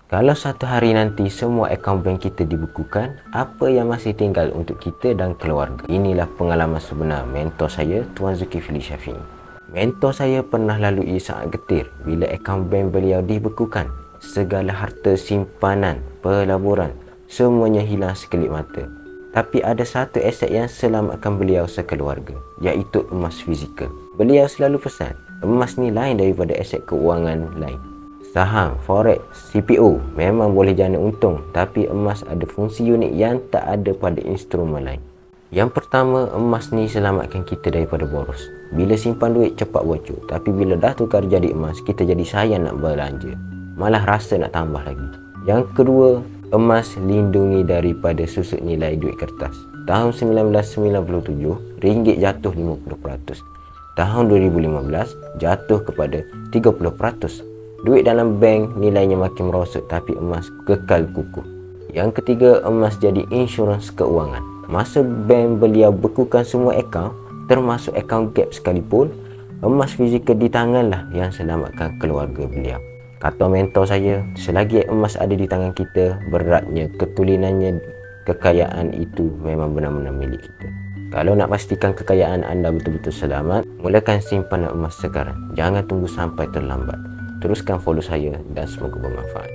Kalau satu hari nanti semua akaun bank kita dibekukan, apa yang masih tinggal untuk kita dan keluarga? Inilah pengalaman sebenar mentor saya, Tuan Zulkifli Syafiee. Mentor saya pernah lalui saat getir bila akaun bank beliau dibekukan. Segala harta simpanan, pelaburan, semuanya hilang sekelip mata. Tapi ada satu aset yang selamatkan beliau sekeluarga, iaitu emas fizikal. Beliau selalu pesan, emas ni lain daripada aset keuangan lain. Saham, forex, CPO memang boleh jana untung, tapi emas ada fungsi unik yang tak ada pada instrumen lain. Yang pertama, emas ni selamatkan kita daripada boros. Bila simpan duit cepat bocor, tapi bila dah tukar jadi emas, kita jadi sayang nak belanja, malah rasa nak tambah lagi. Yang kedua, emas lindungi daripada susut nilai duit kertas. Tahun 1997, ringgit jatuh 50%. Tahun 2015, jatuh kepada 30%. Duit dalam bank nilainya makin merosot, tapi emas kekal kukuh. Yang ketiga, emas jadi insurans keuangan. Masa bank beliau bekukan semua akaun, termasuk akaun gap sekalipun, emas fizikal di tanganlah yang selamatkan keluarga beliau. Kata mentor saya, selagi emas ada di tangan kita, beratnya, ketulinannya, kekayaan itu memang benar-benar milik kita. Kalau nak pastikan kekayaan anda betul-betul selamat, mulakan simpanan emas sekarang. Jangan tunggu sampai terlambat. Teruskan follow saya dan semoga bermanfaat.